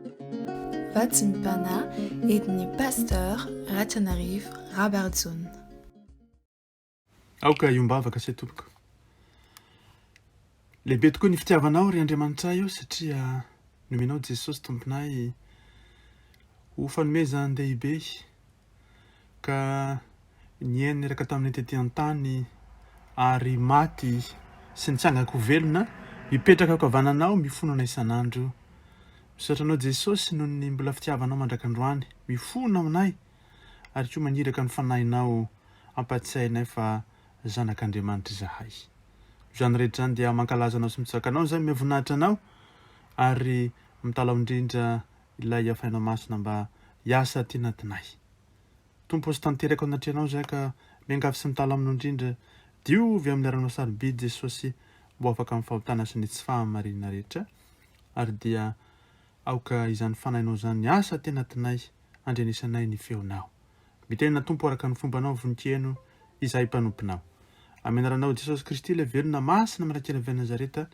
FPMM-Ziona entin'i Pasteur RATIANARIVO Rabarijaona. Aoka iombavaka sy tompoko. Lehibe tokoa ny fitiavanao ry Andriamanitra io satria nomenao Jesosy tomponay ho fanomezana an-dehibe ka niainy niraka tamin'ny tety an-tany ary maty sy nitsangako velona mipetraka kavananao mifonana isan'andro. Misaotra anao Jesosy noho ny mbola fitiavanao mandrakandroany mifona aminay ary koa maniraka ny fanahinao ampatsiainay fa zanak'Andriamanitra izahay. Izany rehetra zany dia mankalaza anao sy mitsaka anao zay mivoninahitra anao ary mitalaho indrindra ilay afainao masina mba hiasa aty anatinay. Tompo sy tanteraka ao anatrehanao zay ka miangavy sy mitalaho aminao indrindra diovy amin'ny aranao sarobidy Jesosy mbo afaka amin'ny fahotana sy ny tsy fahamarinana rehetra ary dia aoka izany fanahinao zany ny asa aty anatinay andrenisanay ny feonao. Mitenina tompo araka ny fombanao vonikeno izahay mpanomponao. Amenaranao Jesosy Kristy ilay velona masina mirakely avy Nazareta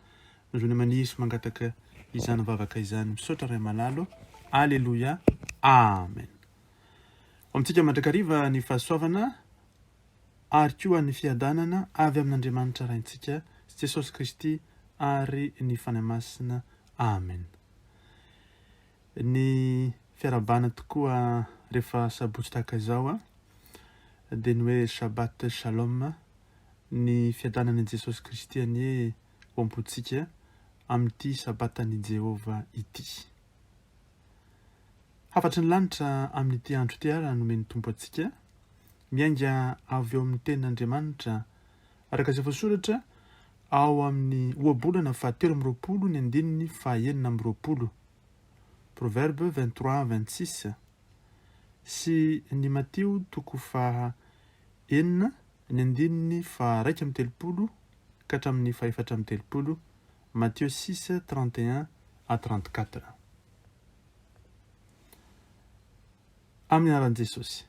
nozony maniry mangataka izany vavaka izany misaotra ray malalo. Alleluia. Amen. Amintsika mandrakariva ny fahasoavana ary koa ny fiadanana avy amin'Andriamanitra raintsika sy Jesosy Kristy ary ny fanahy masina. Amen. Ny fiarabana tokoa rehefa sabotsy tahaka izao dia ny hoe Shabbat Shalom, ny fiadanan'i Jesosy Kristy anie ompontsika amin'ity sabatan'i Jehova ity. Hafatry ny lanitra amin'ity andro ity ara nomeny tompo antsika, miainga avy eo amin'ny tenin'Andriamanitra araka izay voasoratra ao amin'ny ohabolana fahatelo amby roapolo ny andininy fahaenina amby roapolo, Proverbe 23-26, sy ny Mateo toko faha enina ny andininy faha raika amby telopolo ka hatramin'ny fahaefatra amby telopolo, Matthieu 6:31-34. Amin'ny anaran'i Jesosy,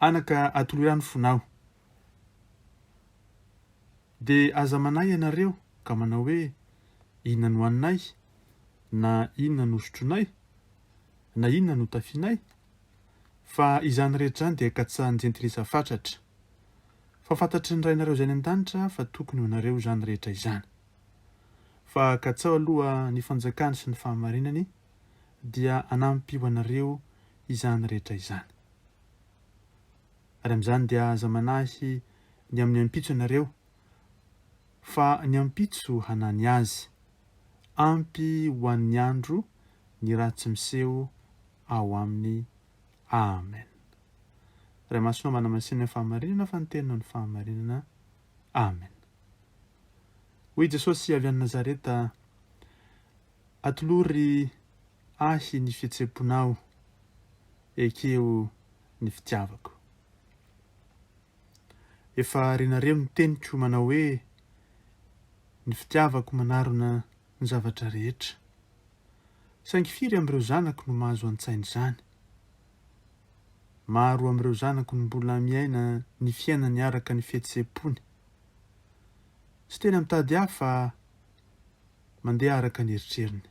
anaka Atolory Ahy ny fonao. Dia aza manay ianareo ka manao hoe inona no haninay, na inona no sotronay, na inona no tafianay, fa izany rehetra zany dia katsahan'ny jentilisa fatratra. Fa fantatry ny rainareo izay ny an-danitra fa tokony ho nareo izany rehetra izany. Fa katsao aloha ny fanjakany sy ny fahamarinany dia anampy ho anareo izany rehetra izany. Ary amin'izany dia aza manahy ny amin'ny ampitso ianareo, fa ny ampitso hanany azy, ampy ho an'ny andro ny ratsy miseho ao aminy. Amen. Ray masinao manamasinana ny fahamarinana fa ny teninao ny fahamarinana. Amen. Hoy Jesosy avy any Nazareta, Atolory Ahy ny fihetseham-ponao, ekeo ny fitiavako. Efa renareo ny teniko manao hoe ny fitiavako manarona ny zavatra rehetra. Saingy firy amin'ireo zanako no mahazo an-tsainy izany. Maro amin'ireo zanako no mbola miaina ny fiainany araka ny fihetseham-pony. Tsy tena mitady hafa mandeha araka ny eritreriny.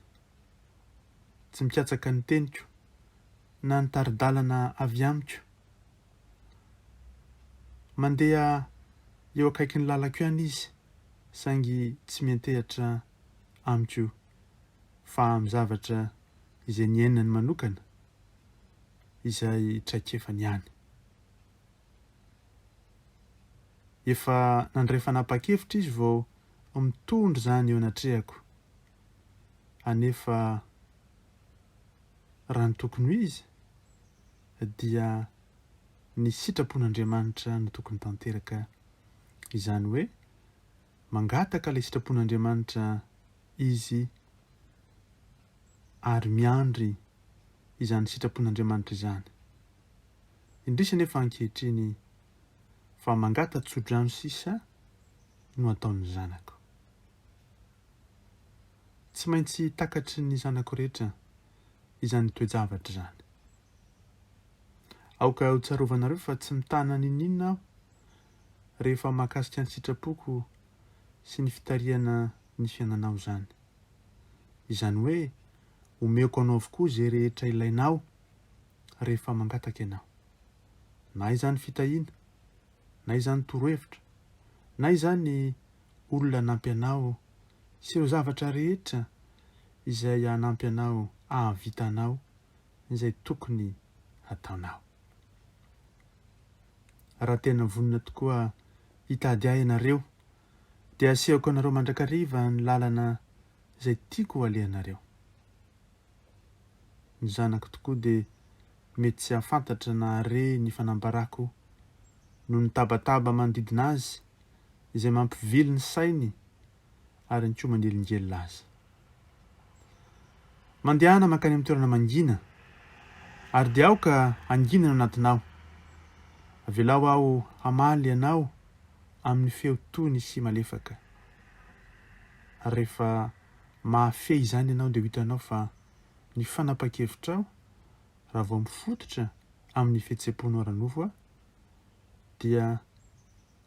Tsy mikatsaka ny teniko na ny taridalana avy amiko. Mandeha eo akaiky ny lalako ihany izy, saingy tsy miantehatra amiko fa amin'ny zavatra izay niainany manokana izay traikefany ihany. Efa nandray fanapa-kevitra izy vao mitondra izany eo anatrehako. Anefa raha ny tokony ho izy dia ny sitrapon'Andriamanitra no tokony tanteraka. Izany hoe mangataka ilay sitrapon'Andriamanitra izy ary miandry izany sitrapon'Andriamanitra izany. Indrisy anefa ankehitriny fa mangata-tsodrano sisa no ataon'ny zanako. Tsy maintsy takatry ny zanako rehetra izany toe-javatra izany. Aoka ho tsarovanareo fa tsy mitana ninina aho rehefa mahakasika ny sitrapoko sy ny fitariana ny fiainanao izany. Izany hoe omeko anao avokoa zay rehetra ilainao rehefa mangataka ianao. Na izany fitahiana, na izany torohevitra, na izany olona hanampy anao sy ireo zavatra rehetra izay hanampy anao hahavitanao izay tokony ataonao. Raha tena vonina tokoa hitady ahy ianareo, dia asehoko anareo mandrakariva ny lalana izay tiako ho alehanareo. Ny zanako tokoa dia mety tsy hafantatra na are ny fanambarako no ny tabataba manodidina azy izay mampivily ny sainy ary ny koa manelingelina azy. Mandehana mankany amin'ny toerana mangina ary dia aoka anginana anatinao. Avelao aho hamaly ianao amin'ny feo tony sy malefaka. Rehefa mahafehy izany ianao dia hitanao fa ny fanapa-kevitrao raha vao mifototra amin'ny fihetseham-ponao ara-nofo dia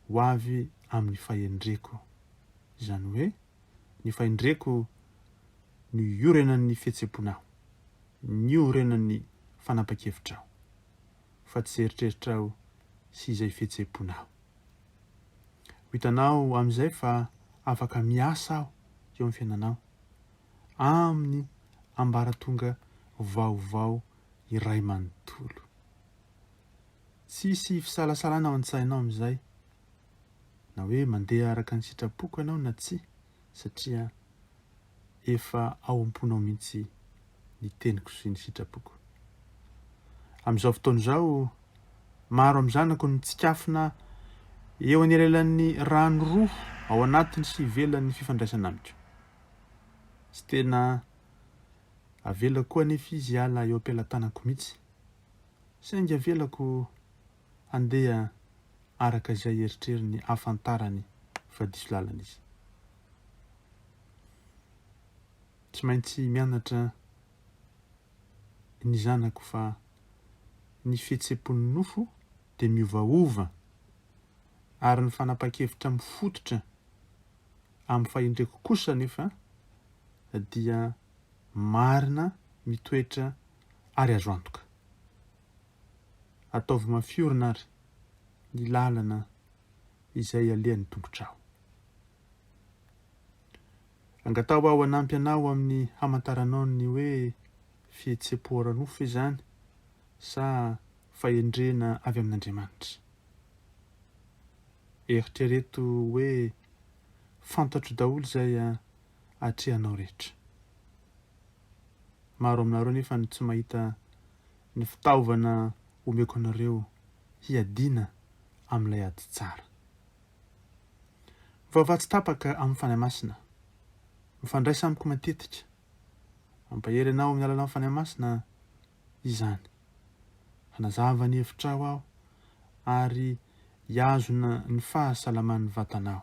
ho avy amin'ny fahendreko. Izany hoe ny fahendreko ny iorenan'ny fihetseham-ponao, ny iorenan'ny fanapa-kevitrao, fa tsy eritreritrao sy izay fihetseham-ponao. Hitanao amin'izay fa afaka miasa aho eo amin'ny fiainanao amin'ny ambaratonga vaovao iray manontolo. Tsisy fisalasalana ao an-tsainao amin'izay, na hoe mandeha araka ny sitrapoko ianao na tsy, satria efa ao am-ponao mihitsy ny teniko sy ny sitrapoko. Amin'izao fotoana izao, maro amin'ny zanako ny tsikafina eo anelalan'ny rano roa ao anatiny sy ivelan'ny fifandraisana amiko. Tsy tena avelako koa nefa izy hiala eo am-pelantanako mihitsy, saingy avelako andeha araka izay eritreriny hafantarany fa diso lalana izy. Tsy maintsy mianatra ny zanako fa ny fihetseham-pon'ny nofo dia miovaova ary ny fanapa-kevitra mifototra amin'ny fahendreko kosa nefa dia marina, mitoetra ary azo antoka. Ataovy mafiorina ary ny lalana izay alehan'ny tongotrao. Angatao aho hanampy anao amin'ny hamantaranao ny hoe fihetseham-po ara-nofo izany sa fahendrena avy amin'Andriamanitra. Eritrereto hoe fantatro daholo izay atrehanao rehetra. Maro aminareo nefa ny tsy mahita ny fitaovana omeko anareo hiadiana amin'ilay ady tsara. Vavatsy tapaka amin'ny fanahy masina, mifandraisa amiko matetika, mampahery anao amin'ny alalan'ny fanahy masina izany. Hanazava ny hevitrao aho ary hiazona ny fahasalaman'ny vatanao.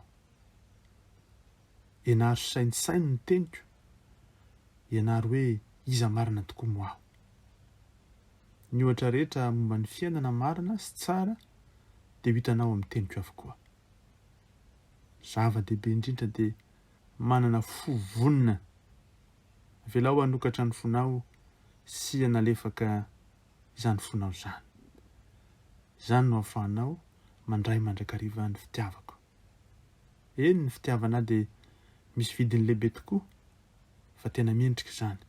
Ianaro sainsainy ny teniko, ianaro hoe iza marina tokoa mo aho. Ny ohatra rehetra momba ny fiainana marina sy tsara dia hitanao amin'ny teniko avokoa. Zava-dehibe indrindra dia manana fo vonina. Avelao hanokatra ny fonao sy hanalefaka izany fonao izany. Izany no ahafahanao mandray mandrakariva ny fitiavako. Eny ny fitiavana dia misy vidiny lehibe tokoa, fa tena mendrika izany.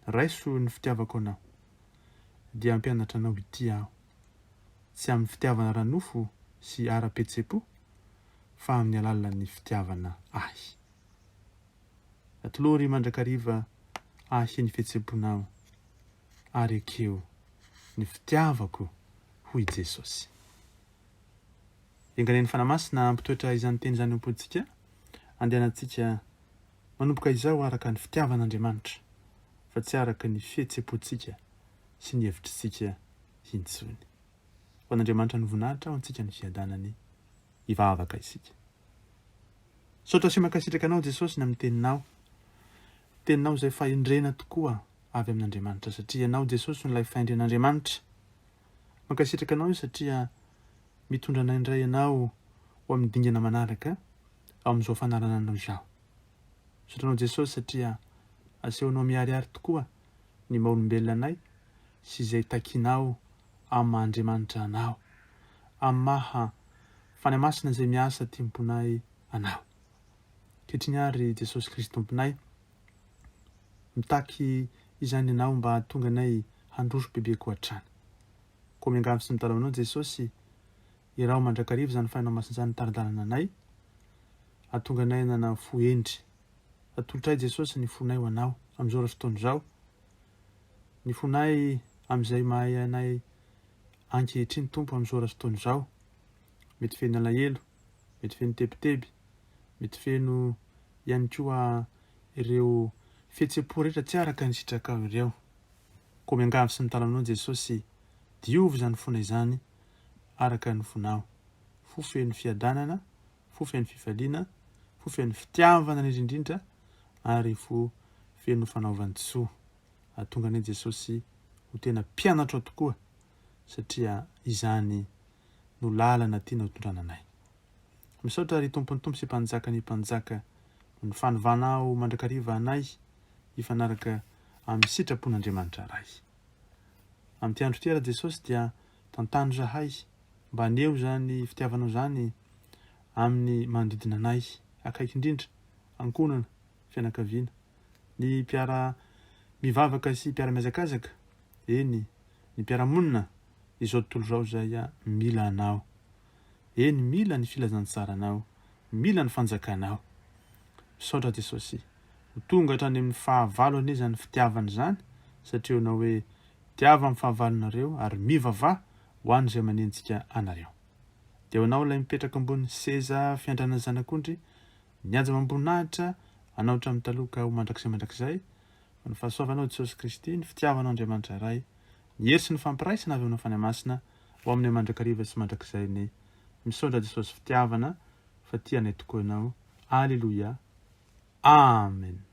Raiso ny fitiavako anao, dia hampianatra anao ity aho, tsy amin'ny fitiavana ara-nofo sy ara-pihetseham-po, fa amin'ny alalan'ny fitiavana ahy. Atolory mandrakariva ahy ny fihetseham-ponao ary ekeo ny fitiavako hoy Jesosy. Enganen'ny fanahy masina ampitoetra izany teny izany am-poditsika, andehanantsika manomboka izao araka ny fitiavan'Andriamanitra, fa tsy araka ny fihetseham-pontsika sy ny hevitrintsika intsony. Ho an'Andriamanitra ny voninahitra ho antsika ny fiadanany, hivavaka isika. Saotra sy mankasitraka anao Jesosy ny amin'ny teninao, teninao izay fahendrena tokoa avy amin'Andriamanitra, satria ianao Jesosy no ilay fahendren'Andriamanitra. Mankasitraka anao io satria mitondra anay ianao ho amin'ny dingana manaraka ao amin'izao fanarana anao izao. Sotranao Jesosy satria asehonao miariary tokoa ny maha-olombelona anay sy izay takinao amin'ny Andriamanitra anao, amin'ny maha fanamasina izay miasa timponay anao. Kehitriny ary Jesosy Kristy tomponay, mitaky izany ianao mba tonga anay handroso bebe koa hatrany. Koa miangavy sy mitala aminao Jesosy, irao mandrakarivo izany fahinao masina izany taradalana anay, atonga anay nana foendry. Atolotray Jesosy ny fonay ho anao amin'izao fotoana izao, ny fonay amin'izay mahay anay ankehitriny Tompo amin'izao fotoana izao, mety feno alahelo, mety feno tebiteby, mety feno ihany koa ireo fihetseham-po rehetra tsy araka ny sitrakao ireo. Koa miangavy sy mitala aminao Jesosy, diovy izany fonay izany araka ny fonao, fo feno fiadanana, fo feno fifaliana, fo feno fitiavana indrindra ary fo feno fanaovan-tsoa. Atonga anay Jesosy ho tena mpianatra tokoa satria izany no lalana tiana hitondrana anay. Misaotra ary tompony tompo sy mpanjaka ny mpanjaka ny fanovanao mandrakariva anay hifanaraka amin'ny sitrapon'Andriamanitra iray. Amin'ity andro ity ara Jesosy dia tantandro zahay mba aneo zany fitiavanao zany amin'ny manodidina anay akaiky indrindra, ankonana, fianakaviana, ny mpiara mivavaka sy mpiara-miazakazaka, eny, ny mpiara-monina izao tontolo izao zay mila anao. Eny, mila ny filazantsaranao, mila ny fanjakanao. Misaotra Jesosy, ho tonga hatrany amin'ny fahavalo ane zany fitiavana zany, satria nao hoe tiava amin'ny fahavalonareo ary mivavah ho an'izay manenjika anareo. Dia ho anao ilay mipetraka ambony seza fiandrana zanak'ondry, mianja mamboninahitra, anao hatramin'ny taloha ho mandrakizay, ny fahasoavanao Jesosy Kristy, ny fitiavanao Andriamanitra iray, ny hery sy ny fampiraisana avy aminao fanamasina ho amin'ny mandrakariva sy mandrakizay ny misaotra Jesosy fitiavana fa tia anay tokoa ianao. Alleluia. Amen.